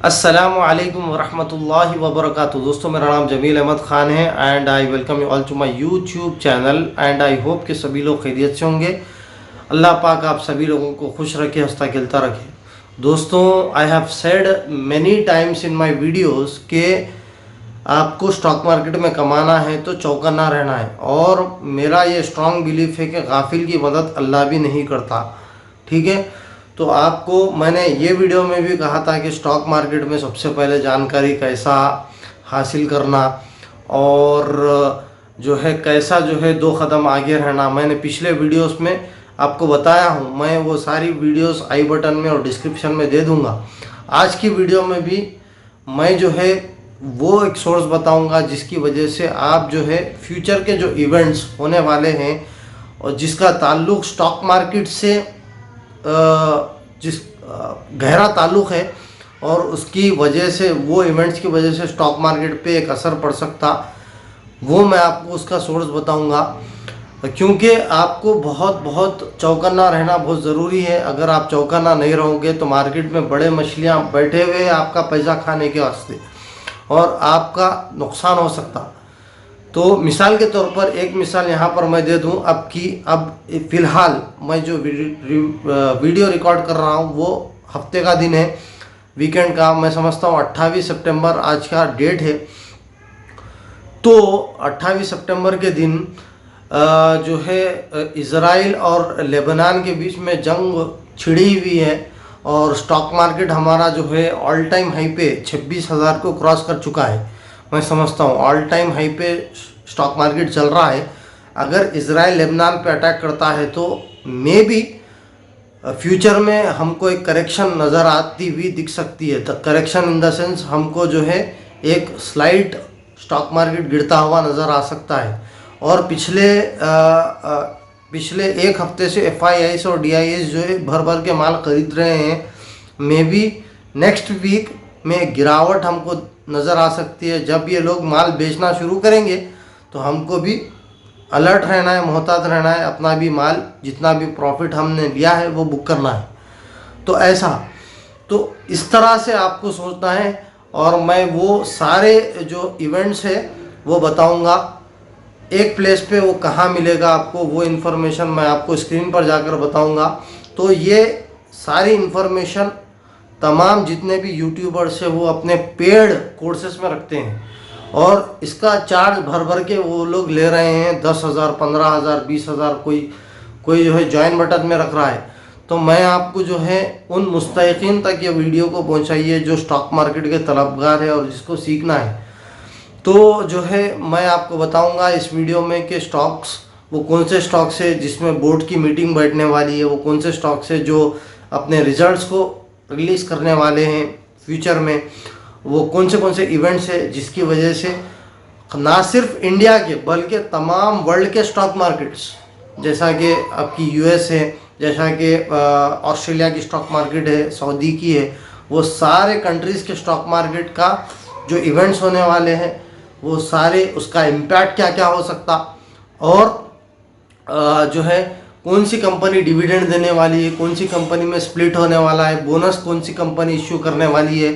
अस्सलामु अलैकुम वरहमतुल्लाहि वबरकातुहू। दोस्तों, मेरा नाम जमील अहमद ख़ान है and I welcome you all to my YouTube channel and I hope कि सभी लोग खैरियत से होंगे। अल्लाह पाक आप सभी लोगों को खुश रखे, हंसता खेलता रखे। दोस्तों, I have said many times in my videos कि आपको स्टॉक मार्केट में कमाना है तो चौकन्ना रहना है, और मेरा ये स्ट्रॉन्ग बिलीफ है कि गाफिल की मदद अल्लाह भी नहीं करता। ठीक है, तो आपको मैंने ये वीडियो में भी कहा था कि स्टॉक मार्केट में सबसे पहले जानकारी कैसा हासिल करना और जो है कैसा जो है 2 कदम आगे रहना, मैंने पिछले वीडियोस में आपको बताया हूँ। मैं वो सारी वीडियोस आई बटन में और डिस्क्रिप्शन में दे दूँगा। आज की वीडियो में भी मैं जो है वो एक सोर्स बताऊँगा जिसकी वजह से आप जो है फ्यूचर के जो इवेंट्स होने वाले हैं और जिसका ताल्लुक़ स्टॉक मार्केट से गहरा ताल्लुक़ है और उसकी वजह से, वो इवेंट्स की वजह से स्टॉक मार्केट पे एक असर पड़ सकता, वो मैं आपको उसका सोर्स बताऊंगा। क्योंकि आपको बहुत चौकन्ना रहना बहुत ज़रूरी है। अगर आप चौकन्ना नहीं रहोगे तो मार्केट में बड़े मछलियां बैठे हुए हैं आपका पैसा खाने के वास्ते और आपका नुकसान हो सकता। तो मिसाल के तौर पर एक मिसाल यहाँ पर मैं दे दूँ। अब फ़िलहाल मैं जो वीडियो रिकॉर्ड कर रहा हूँ वो हफ्ते का दिन है, वीकेंड का। मैं समझता हूँ 28 सितंबर आज का डेट है। तो 28 सितंबर के दिन जो है इज़राइल और लेबनान के बीच में जंग छिड़ी हुई है और स्टॉक मार्केट हमारा जो है ऑल टाइम हाई पे 26,000 को क्रॉस कर चुका है। मैं समझता हूँ ऑल टाइम हाई पे स्टॉक मार्केट चल रहा है। अगर इजराइल लेबनान पे अटैक करता है तो मे बी फ्यूचर में हमको एक करेक्शन नज़र आती हुई दिख सकती है। The correction in the sense हमको जो है एक स्लाइट स्टॉक मार्केट गिरता हुआ नज़र आ सकता है। और पिछले एक हफ्ते से FIIs और DIs जो है भर भर के माल खरीद रहे हैं। मे बी नेक्स्ट वीक में गिरावट हमको नज़र आ सकती है। जब ये लोग माल बेचना शुरू करेंगे तो हमको भी अलर्ट रहना है, मोहतात रहना है, अपना भी माल जितना भी प्रॉफिट हमने लिया है वो बुक करना है। तो ऐसा, तो इस तरह से आपको सोचना है और मैं वो सारे जो इवेंट्स है वो बताऊंगा। एक प्लेस पे वो कहाँ मिलेगा आपको, वो इन्फॉर्मेशन मैं आपको स्क्रीन पर जाकर बताऊंगा। तो ये सारी इन्फॉर्मेशन तमाम जितने भी यूट्यूबर्स है वो अपने पेड कोर्सेस में रखते हैं और इसका चार्ज भर भर के वो लोग ले रहे हैं। 10,000, 15,000, 20,000, कोई जो है जॉइन बटन में रख रहा है। तो मैं आपको जो है उन मुस्तहिकीन तक ये वीडियो को पहुंचाइए जो स्टॉक मार्केट के तलबगार है और जिसको सीखना है। तो जो है मैं आपको बताऊंगा इस वीडियो में कि स्टॉक्स, वो कौन से स्टॉक्स है जिसमें बोर्ड की मीटिंग बैठने वाली है, वो कौन से स्टॉक्स है जो अपने रिजल्ट्स को रिलीज़ करने वाले हैं फ्यूचर में, वो कौन से इवेंट्स है जिसकी वजह से ना सिर्फ इंडिया के बल्कि तमाम वर्ल्ड के स्टॉक मार्केट्स, जैसा कि आपकी US है, जैसा कि ऑस्ट्रेलिया की स्टॉक मार्केट है, सऊदी की है, वो सारे कंट्रीज़ के स्टॉक मार्केट का जो इवेंट्स होने वाले हैं वो सारे, उसका इम्पैक्ट क्या क्या हो सकता, और जो है कौन सी कंपनी डिविडेंड देने वाली है, कौन सी कंपनी में स्प्लिट होने वाला है, बोनस कौन सी कंपनी इश्यू करने वाली है,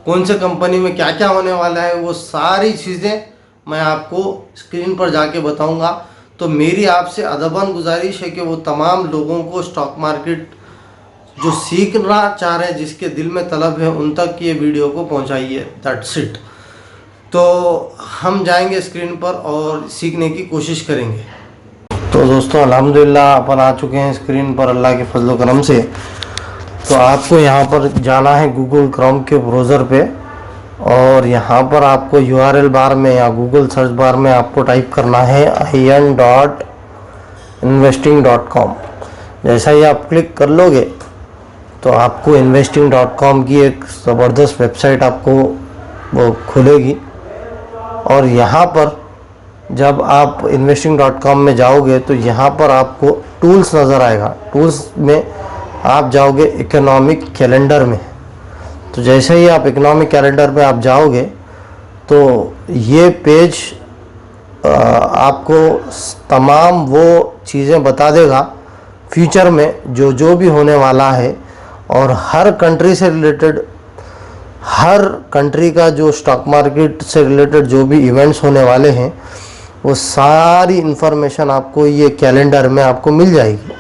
कौन से कंपनी में क्या क्या होने वाला है, वो सारी चीज़ें मैं आपको स्क्रीन पर जाके बताऊंगा। तो मेरी आपसे अदबन गुजारिश है कि वो तमाम लोगों को स्टॉक मार्केट जो सीखना चाह रहे हैं, जिसके दिल में तलब है, उन तक ये वीडियो को पहुंचाइए। That's it. तो हम जाएंगे स्क्रीन पर और सीखने की कोशिश करेंगे। तो दोस्तों, अल्हम्दुलिल्लाह अपन आ चुके हैं स्क्रीन पर अल्लाह के फजल करम से। तो आपको यहाँ पर जाना है गूगल क्रोम के ब्राउज़र पे और यहाँ पर आपको URL बार में या गूगल सर्च बार में आपको टाइप करना है ian.investing.com। जैसा ही आप क्लिक कर लोगे तो आपको investing.com की एक ज़बरदस्त वेबसाइट आपको वो खुलेगी और यहाँ पर जब आप investing.com में जाओगे तो यहाँ पर आपको टूल्स नज़र आएगा। टूल्स में आप जाओगे इकोनॉमिक कैलेंडर में। तो जैसे ही आप इकोनॉमिक कैलेंडर में आप जाओगे तो ये पेज आपको तमाम वो चीज़ें बता देगा फ्यूचर में जो भी होने वाला है और हर कंट्री से रिलेटेड हर कंट्री का जो स्टॉक मार्केट से रिलेटेड जो भी इवेंट्स होने वाले हैं वो सारी इन्फॉर्मेशन आपको ये कैलेंडर में आपको मिल जाएगी।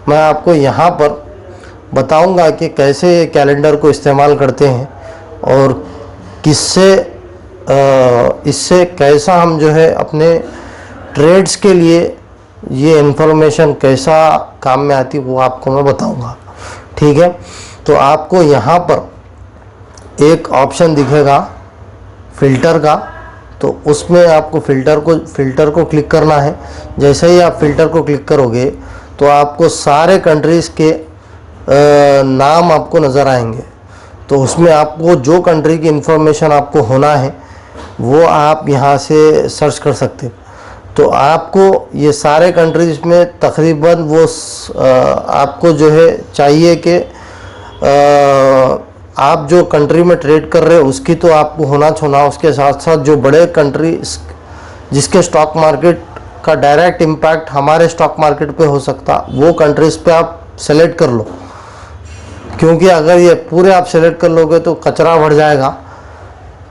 मैं आपको यहाँ पर बताऊंगा कि कैसे ये कैलेंडर को इस्तेमाल करते हैं और किससे इससे कैसा हम जो है अपने ट्रेड्स के लिए ये इन्फॉर्मेशन कैसा काम में आती है वो आपको मैं बताऊंगा। ठीक है, तो आपको यहाँ पर एक ऑप्शन दिखेगा फ़िल्टर का, तो उसमें आपको फ़िल्टर को क्लिक करना है। जैसे ही आप फ़िल्टर को क्लिक करोगे तो आपको सारे कंट्रीज़ के नाम आपको नज़र आएंगे। तो उसमें आपको जो कंट्री की इन्फॉर्मेशन आपको होना है वो आप यहाँ से सर्च कर सकते हैं। तो आपको ये सारे कंट्रीज़ में तकरीबन वो आपको जो है चाहिए कि आप जो कंट्री में ट्रेड कर रहे हो उसकी तो आपको होना छोना, उसके साथ साथ जो बड़े कंट्री जिसके स्टॉक मार्केट का डायरेक्ट इम्पैक्ट हमारे स्टॉक मार्केट पे हो सकता वो कंट्रीज़ पे आप सेलेक्ट कर लो, क्योंकि अगर ये पूरे आप सेलेक्ट कर लोगे तो कचरा बढ़ जाएगा।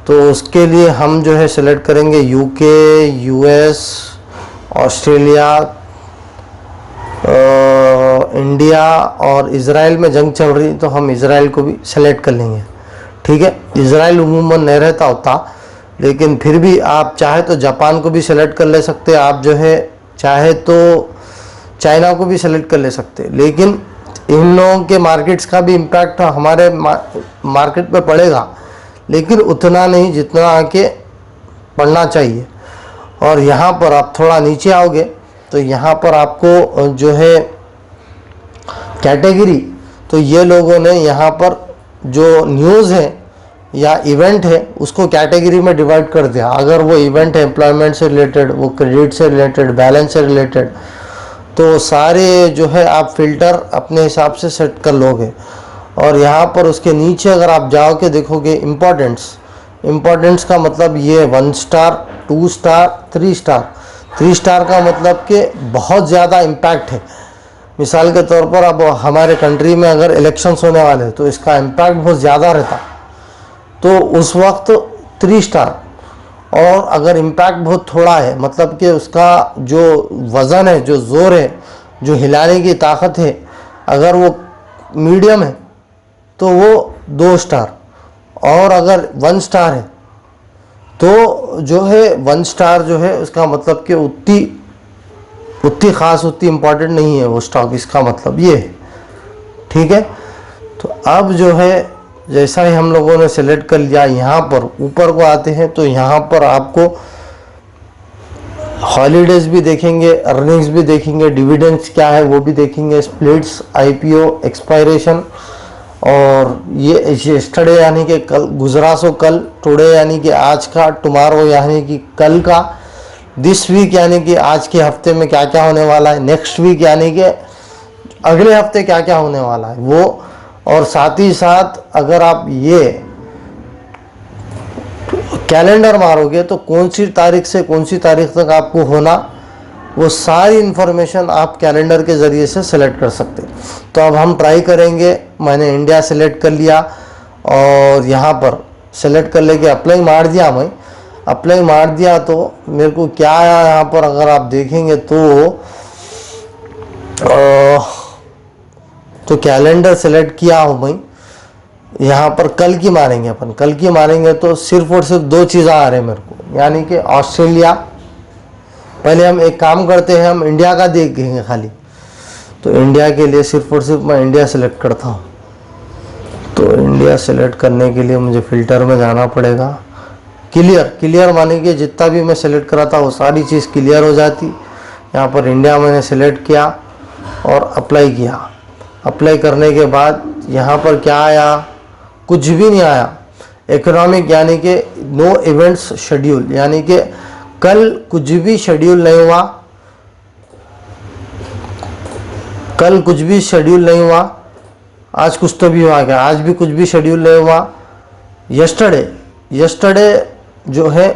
तो उसके लिए हम जो है सेलेक्ट करेंगे यूके, यूएस, ऑस्ट्रेलिया, इंडिया और इज़राइल में जंग चल रही तो हम इज़राइल को भी सेलेक्ट कर लेंगे। ठीक है, इज़राइल उमूमन नहीं रहता होता, लेकिन फिर भी आप चाहे तो जापान को भी सेलेक्ट कर ले सकते, आप जो है चाहे तो चाइना को भी सेलेक्ट कर ले सकते। लेकिन इन लोगों के मार्केट्स का भी इम्पैक्ट हमारे मार्केट पे पड़ेगा, लेकिन उतना नहीं जितना आके पड़ना चाहिए। और यहाँ पर आप थोड़ा नीचे आओगे तो यहाँ पर आपको जो है कैटेगरी, तो ये लोगों ने यहाँ पर जो न्यूज़ है या इवेंट है उसको कैटेगरी में डिवाइड कर दिया। अगर वो इवेंट है एम्प्लॉयमेंट से रिलेटेड, वो क्रेडिट से रिलेटेड, बैलेंस से रिलेटेड, तो सारे जो है आप फ़िल्टर अपने हिसाब से सेट कर लोगे। और यहाँ पर उसके नीचे अगर आप जाओ के देखोगे इम्पोर्टेंस का मतलब ये 1 स्टार, 2 स्टार, 3 स्टार। 3 स्टार का मतलब कि बहुत ज़्यादा इम्पैक्ट है। मिसाल के तौर पर अब हमारे कंट्री में अगर इलेक्शंस होने वाले हैं तो इसका इम्पैक्ट बहुत ज़्यादा रहता, तो उस वक्त 3 स्टार। और अगर इम्पैक्ट बहुत थोड़ा है, मतलब कि उसका जो वज़न है, जो ज़ोर है, जो हिलाने की ताकत है, अगर वो मीडियम है तो वो 2 स्टार। और अगर 1 स्टार है तो जो है 1 स्टार जो है उसका मतलब कि उतनी ख़ास, उतनी इम्पॉर्टेंट नहीं है वो स्टॉक, इसका मतलब ये है। ठीक है, तो अब जो है जैसा ही हम लोगों ने सेलेक्ट कर लिया, यहाँ पर ऊपर को आते हैं तो यहाँ पर आपको हॉलीडेज़ भी देखेंगे, अर्निंग्स भी देखेंगे, डिविडेंड्स क्या है वो भी देखेंगे, स्प्लिट्स, आईपीओ, एक्सपायरेशन, और ये यस्टरडे यानी कि कल, गुजरा सो कल, टुडे यानी कि आज का, टुमारो यानी कि कल का, दिस वीक यानी कि आज के हफ्ते में क्या क्या होने वाला है, नेक्स्ट वीक यानी कि अगले हफ्ते क्या क्या होने वाला है वो। और साथ ही साथ अगर आप ये कैलेंडर मारोगे तो कौन सी तारीख से कौन सी तारीख तक आपको होना, वो सारी इन्फॉर्मेशन आप कैलेंडर के ज़रिए से सेलेक्ट कर सकते हैं। तो अब हम ट्राई करेंगे। मैंने इंडिया सेलेक्ट कर लिया और यहाँ पर सेलेक्ट कर लेके अप्लाई मार दिया। मैं अप्लाई मार दिया तो मेरे को क्या आया यहाँ पर, अगर आप देखेंगे तो कैलेंडर सेलेक्ट किया हूँ मैं। यहाँ पर कल की मारेंगे, अपन कल की मारेंगे तो सिर्फ और सिर्फ 2 चीज़ें आ रहे हैं मेरे को, यानी कि ऑस्ट्रेलिया। पहले हम एक काम करते हैं, हम इंडिया का देखेंगे खाली। तो इंडिया के लिए सिर्फ और सिर्फ मैं इंडिया सेलेक्ट करता हूँ। तो इंडिया सेलेक्ट करने के लिए मुझे फ़िल्टर में जाना पड़ेगा। क्लियर माने कि जितना भी मैं सेलेक्ट करा था वो सारी चीज़ क्लियर हो जाती। यहाँ पर इंडिया मैंने सेलेक्ट किया और अप्लाई किया। अप्लाई करने के बाद यहाँ पर क्या आया, कुछ भी नहीं आया। इकोनॉमिक यानी कि नो इवेंट्स शेड्यूल, यानी कि कल कुछ भी शेड्यूल नहीं हुआ, कल कुछ भी शेड्यूल नहीं हुआ। आज कुछ तो भी हुआ क्या, आज भी कुछ भी शेड्यूल नहीं हुआ। यस्टरडे जो है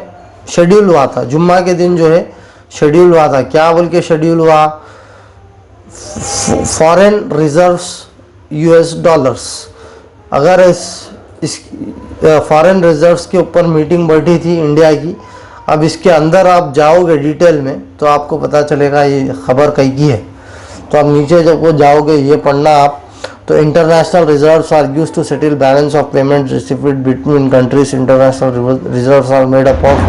शेड्यूल हुआ था, जुम्मा के दिन जो है शेड्यूल हुआ था। क्या बोल के शेड्यूल हुआ, फॉरेन रिजर्व्स US डॉलर्स। अगर फॉरेन रिजर्व्स के ऊपर मीटिंग बैठी थी इंडिया की। अब इसके अंदर आप जाओगे डिटेल में तो आपको पता चलेगा ये खबर कहीं की है। तो आप नीचे जब वो जाओगे ये पढ़ना आप, तो international reserves are used to settle balance of payment received between countries. International reserves are made up of,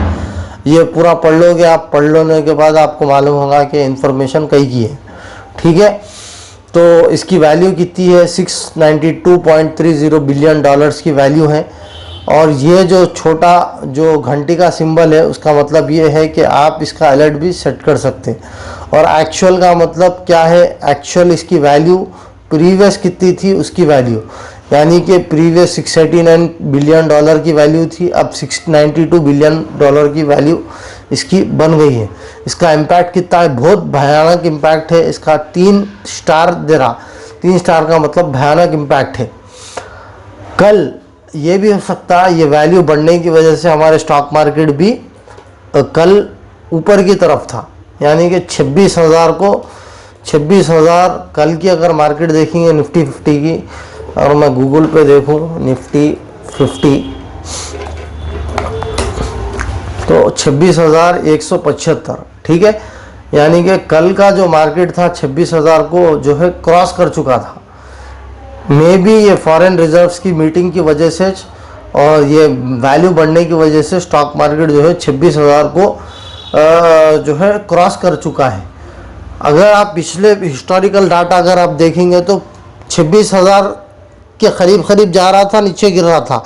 ये पूरा पढ़ लोगे आप। पढ़ लेने के बाद आपको मालूम होगा कि इन्फॉर्मेशन कहीं की है, ठीक है। तो इसकी वैल्यू कितनी है, 692.30 बिलियन डॉलर्स की वैल्यू है। और ये जो छोटा जो घंटी का सिंबल है उसका मतलब ये है कि आप इसका अलर्ट भी सेट कर सकते हैं। और एक्चुअल का मतलब क्या है, एक्चुअल इसकी वैल्यू प्रीवियस कितनी थी उसकी वैल्यू, यानी कि प्रीवियस 689 बिलियन डॉलर की वैल्यू थी, अब 692 बिलियन डॉलर की वैल्यू इसकी बन गई है। इसका इम्पैक्ट कितना है, बहुत भयानक इम्पैक्ट है इसका। 3 स्टार दे रहा, 3 स्टार का मतलब भयानक इम्पैक्ट है। कल ये भी हो सकता है ये वैल्यू बढ़ने की वजह से हमारे स्टॉक मार्केट भी कल ऊपर की तरफ था, यानी कि 26,000 को 26,000 कल की अगर मार्केट देखेंगे निफ्टी 50 की, और मैं गूगल पे देखूं निफ्टी 50 तो 26,175, ठीक है। यानी कि कल का जो मार्केट था 26,000 को जो है क्रॉस कर चुका था। मे बी ये फॉरेन रिजर्व्स की मीटिंग की वजह से और ये वैल्यू बढ़ने की वजह से स्टॉक मार्केट जो है 26,000 को जो है क्रॉस कर चुका है। अगर आप पिछले हिस्टोरिकल डाटा अगर आप देखेंगे तो 26,000 के करीब जा रहा था, नीचे गिर रहा था।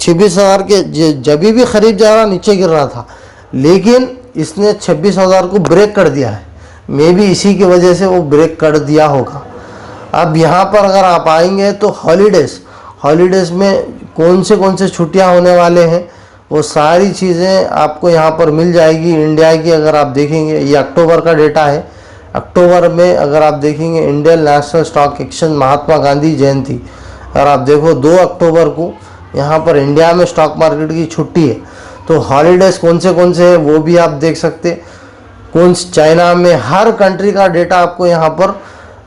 26,000 के जब भी करीब जा रहा नीचे गिर रहा था, लेकिन इसने 26,000 को ब्रेक कर दिया है। मे बी इसी की वजह से वो ब्रेक कर दिया होगा। अब यहाँ पर अगर आप आएंगे तो हॉलीडेज़ में कौन से छुट्टियाँ होने वाले हैं वो सारी चीज़ें आपको यहाँ पर मिल जाएगी। इंडिया की अगर आप देखेंगे, ये अक्टूबर का डेटा है। अक्टूबर में अगर आप देखेंगे Indian national stock exchange Mahatma Gandhi जयंती, अगर आप देखो 2 अक्टूबर को यहाँ पर इंडिया में स्टॉक मार्केट की छुट्टी है। तो हॉलीडेज़ कौन से हैं वो भी आप देख सकते। चाइना में हर कंट्री का डेटा आपको यहाँ पर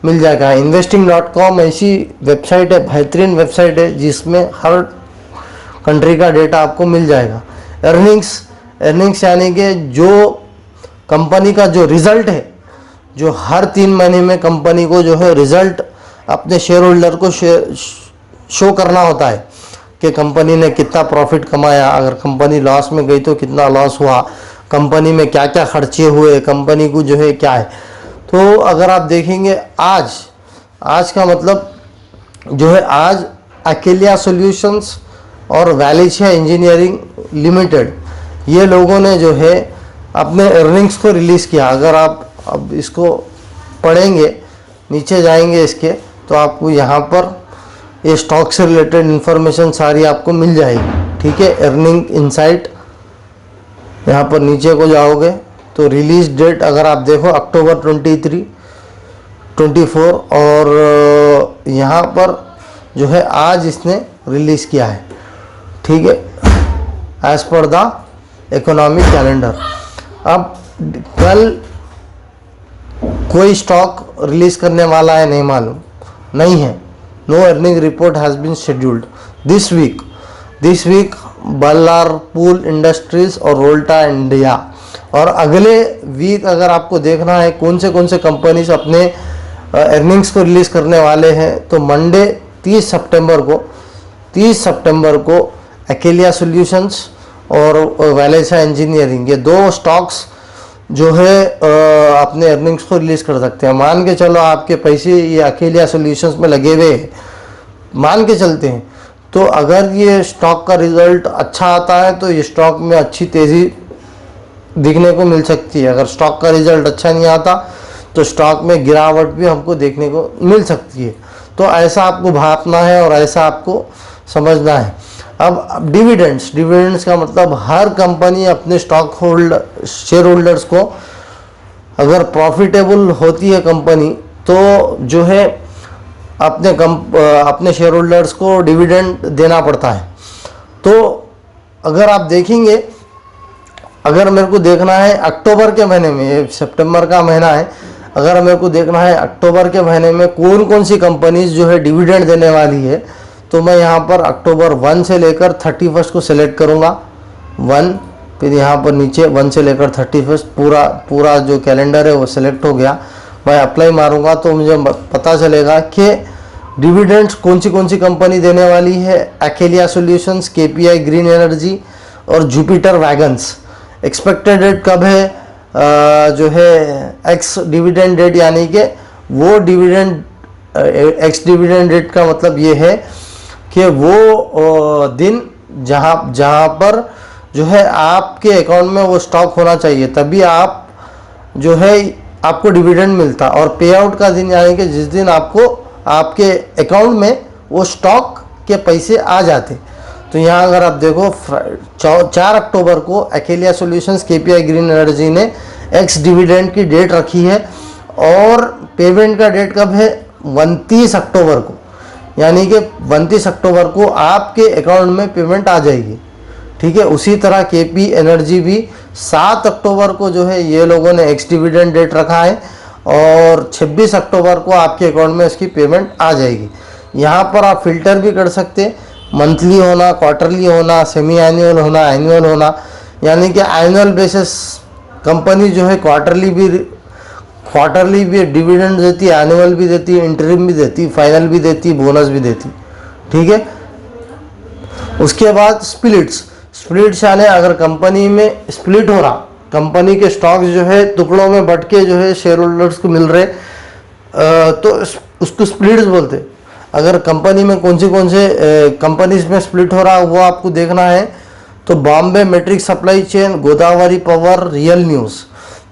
मिल जाएगा। investing.com ऐसी वेबसाइट है, बेहतरीन वेबसाइट है जिसमें हर कंट्री का डेटा आपको मिल जाएगा। अर्निंग्स यानी कि जो कंपनी का जो रिजल्ट है, जो हर 3 महीने में कंपनी को जो है रिजल्ट अपने शेयर होल्डर को शो करना होता है कि कंपनी ने कितना प्रॉफिट कमाया, अगर कंपनी लॉस में गई तो कितना लॉस हुआ, कंपनी में क्या क्या खर्चे हुए, कंपनी को जो है क्या है। तो अगर आप देखेंगे आज का मतलब जो है, आज अकेलिया सॉल्यूशंस और वैलेशिया इंजीनियरिंग लिमिटेड ये लोगों ने जो है अपने अर्निंग्स को रिलीज़ किया। अगर आप अब इसको पढ़ेंगे, नीचे जाएंगे इसके, तो आपको यहाँ पर ये स्टॉक से रिलेटेड इन्फॉर्मेशन सारी आपको मिल जाएगी, ठीक है। अर्निंग इनसाइट, यहाँ पर नीचे को जाओगे तो रिलीज डेट अगर आप देखो अक्टूबर 23, 24, और यहाँ पर जो है आज इसने रिलीज़ किया है, ठीक है, as per the economic calendar. अब कल कोई स्टॉक रिलीज़ करने वाला है नहीं मालूम, नहीं है। No earning report has been scheduled this week Ballarpur industries और रोल्टा इंडिया। और अगले वीक अगर आपको देखना है कौन से कंपनीज अपने अर्निंग्स को रिलीज़ करने वाले हैं, तो मंडे 30 सितंबर को अकेलिया सॉल्यूशंस और वैलेशिया इंजीनियरिंग, ये 2 स्टॉक्स जो है अपने अर्निंग्स को रिलीज़ कर सकते हैं। मान के चलो आपके पैसे ये अकेलिया सॉल्यूशंस में लगे हुए हैं, मान के चलते हैं, तो अगर ये स्टॉक का रिजल्ट अच्छा आता है तो ये स्टॉक में अच्छी तेज़ी दिखने को मिल सकती है। अगर स्टॉक का रिजल्ट अच्छा नहीं आता तो स्टॉक में गिरावट भी हमको देखने को मिल सकती है। तो ऐसा आपको भापना है और ऐसा आपको समझना है। अब डिविडेंड्स का मतलब हर कंपनी अपने शेयर होल्डर्स को, अगर प्रॉफिटेबल होती है कंपनी तो जो है अपने शेयर होल्डर्स को डिविडेंड देना पड़ता है। तो अगर आप देखेंगे, अगर मेरे को देखना है अक्टूबर के महीने में, ये सितंबर का महीना है, अगर मेरे को देखना है अक्टूबर के महीने में कौन सी कंपनीज जो है डिविडेंड देने वाली है, तो मैं यहाँ पर अक्टूबर 1 से लेकर 31 को सिलेक्ट करूँगा 1, फिर यहाँ पर नीचे 1 से लेकर 31 पूरा जो कैलेंडर है वो सिलेक्ट हो गया। मैं अप्लाई मारूंगा तो मुझे पता चलेगा कि डिविडेंड्स कौन सी कंपनी देने वाली है। अकेलिया सॉल्यूशंस, केपीआई ग्रीन एनर्जी और जुपिटर वैगन्स। एक्सपेक्टेड डेट कब है, जो है एक्स डिविडेंड डेट, यानी कि वो डिविडेंड एक्स डिविडेंड डेट का मतलब ये है कि वो दिन जहाँ पर जो है आपके अकाउंट में वो स्टॉक होना चाहिए, तभी आप जो है आपको डिविडेंड मिलता। और पे आउट का दिन यानी कि जिस दिन आपको आपके अकाउंट में वो स्टॉक के पैसे आ जाते। तो यहाँ अगर आप देखो 4 अक्टूबर को अकेलिया सॉल्यूशंस, केपीआई ग्रीन एनर्जी ने एक्स डिविडेंड की डेट रखी है और पेमेंट का डेट कब है, 29 अक्टूबर को, यानी कि 29 अक्टूबर को आपके अकाउंट में पेमेंट आ जाएगी। ठीक है, उसी तरह केपी एनर्जी भी 7 अक्टूबर को जो है ये लोगों ने एक्स डिविडेंड डेट रखा है और 26 अक्टूबर को आपके अकाउंट में इसकी पेमेंट आ जाएगी। यहाँ पर आप फिल्टर भी कर सकते, मंथली होना, क्वार्टरली होना, सेमी एनुअल होना, एनुअल होना, यानी कि एनुअल बेसिस कंपनी जो है क्वार्टरली भी डिविडेंड देती है, एनुअल भी देती है, इंटरिम भी देती, फाइनल भी देती, बोनस भी देती। ठीक है, उसके बाद स्प्लिट्स यानी अगर कंपनी में स्प्लिट हो रहा, कंपनी के स्टॉक्स जो है टुकड़ों में बट के जो है शेयर होल्डर्स को मिल रहे, तो उसको स्प्लिट्स बोलते। अगर कंपनी में कौन से कंपनीज में स्प्लिट हो रहा है वो आपको देखना है तो Bombay metric supply chain, Godavari power, real news.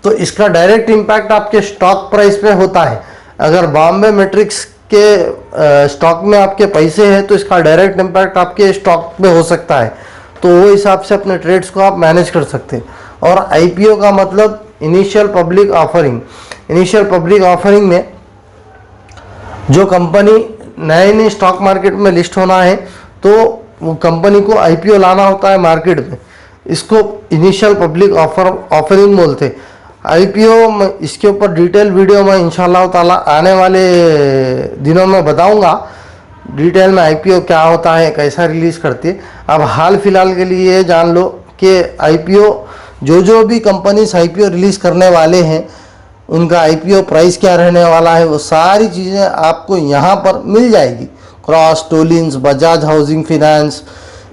तो इसका डायरेक्ट इम्पैक्ट आपके स्टॉक प्राइस पे होता है। अगर बॉम्बे मेट्रिक्स के स्टॉक में आपके पैसे हैं तो इसका डायरेक्ट इम्पैक्ट आपके स्टॉक पे हो सकता है, तो वो हिसाब से अपने ट्रेड्स को आप मैनेज कर सकते हैं। और आईपीओ का मतलब initial public offering. Initial public offering में जो कंपनी नए स्टॉक मार्केट में लिस्ट होना है तो वो कंपनी को आईपीओ लाना होता है मार्केट में, इसको इनिशियल पब्लिक ऑफरिंग बोलते। आईपीओ इसके ऊपर डिटेल वीडियो मैं इंशाल्लाह ताला आने वाले दिनों में बताऊंगा डिटेल में आईपीओ क्या होता है, कैसा रिलीज़ करती है। अब हाल फिलहाल के लिए ये जान लो कि आईपीओ जो भी कंपनीज आईपीओ रिलीज़ करने वाले हैं उनका आईपीओ प्राइस क्या रहने वाला है, वो सारी चीज़ें आपको यहाँ पर मिल जाएगी। क्रॉस, टोलिन्स, बजाज हाउसिंग फाइनेंस,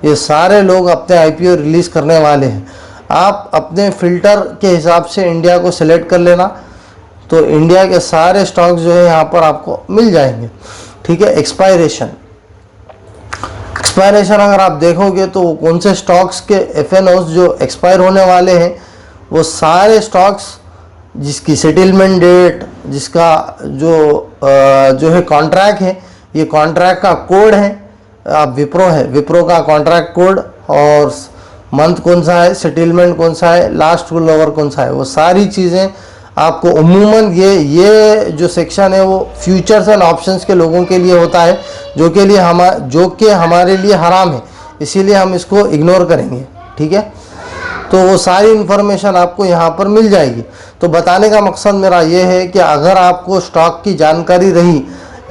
ये सारे लोग अपने आईपीओ रिलीज़ करने वाले हैं। आप अपने फ़िल्टर के हिसाब से इंडिया को सिलेक्ट कर लेना, तो इंडिया के सारे स्टॉक्स जो है यहाँ पर आपको मिल जाएंगे। ठीक है, एक्सपायरेशन अगर आप देखोगे तो कौन से स्टॉक्स के एफएनओस जो एक्सपायर होने वाले हैं वो सारे स्टॉक्स जिसकी सेटलमेंट डेट, जिसका जो है कॉन्ट्रैक्ट है, ये कॉन्ट्रैक्ट का कोड है, आप विप्रो का कॉन्ट्रैक्ट कोड और मंथ कौन सा है, सेटलमेंट कौन सा है, लास्ट रोल ओवर कौन सा है, वो सारी चीज़ें आपको उम्मूमन ये जो सेक्शन है वो फ्यूचर्स एंड ऑप्शंस के लोगों के लिए होता है जो कि हमारे लिए हराम है, इसीलिए हम इसको इग्नोर करेंगे। ठीक है, तो वो सारी इन्फॉर्मेशन आपको यहाँ पर मिल जाएगी। तो बताने का मकसद मेरा ये है कि अगर आपको स्टॉक की जानकारी रही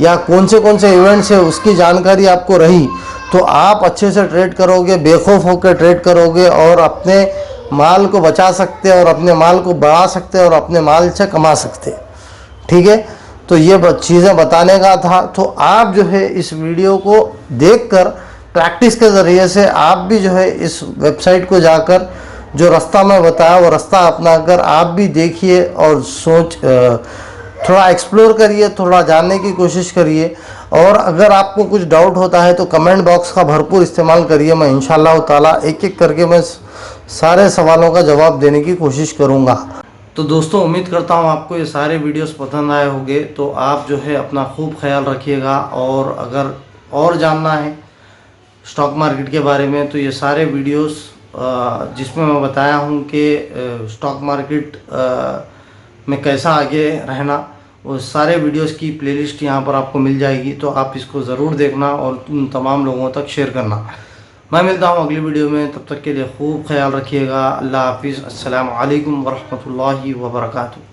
या कौन से इवेंट्स है उसकी जानकारी आपको रही तो आप अच्छे से ट्रेड करोगे, बेखौफ होकर ट्रेड करोगे और अपने माल को बचा सकते और अपने माल को बढ़ा सकते और अपने माल से कमा सकते। ठीक है, तो ये चीज़ें बताने का था। तो आप जो है इस वीडियो को देखकर प्रैक्टिस के ज़रिए से आप भी जो है इस वेबसाइट को जाकर जो रास्ता मैं बताया वो रास्ता अपनाकर आप भी देखिए और थोड़ा एक्सप्लोर करिए, थोड़ा जानने की कोशिश करिए। और अगर आपको कुछ डाउट होता है तो कमेंट बॉक्स का भरपूर इस्तेमाल करिए। मैं इंशाल्लाह ताला एक एक करके मैं सारे सवालों का जवाब देने की कोशिश करूंगा। तो दोस्तों, उम्मीद करता हूं आपको ये सारे वीडियोस पसंद आए होंगे। तो आप जो है अपना खूब ख्याल रखिएगा और अगर और जानना है स्टॉक मार्केट के बारे में तो ये सारे वीडियोस जिसमें मैं बताया हूं कि स्टॉक मार्केट में कैसा आगे रहना, वो सारे वीडियोस की प्लेलिस्ट यहाँ पर आपको मिल जाएगी। तो आप इसको ज़रूर देखना और उन तमाम लोगों तक शेयर करना। मैं मिलता हूँ अगली वीडियो में, तब तक के लिए खूब ख्याल रखिएगा। अल्लाह हाफिज़। अस्सलामु अलैकुम वरहमतुल्लाहि वबरकातुहू।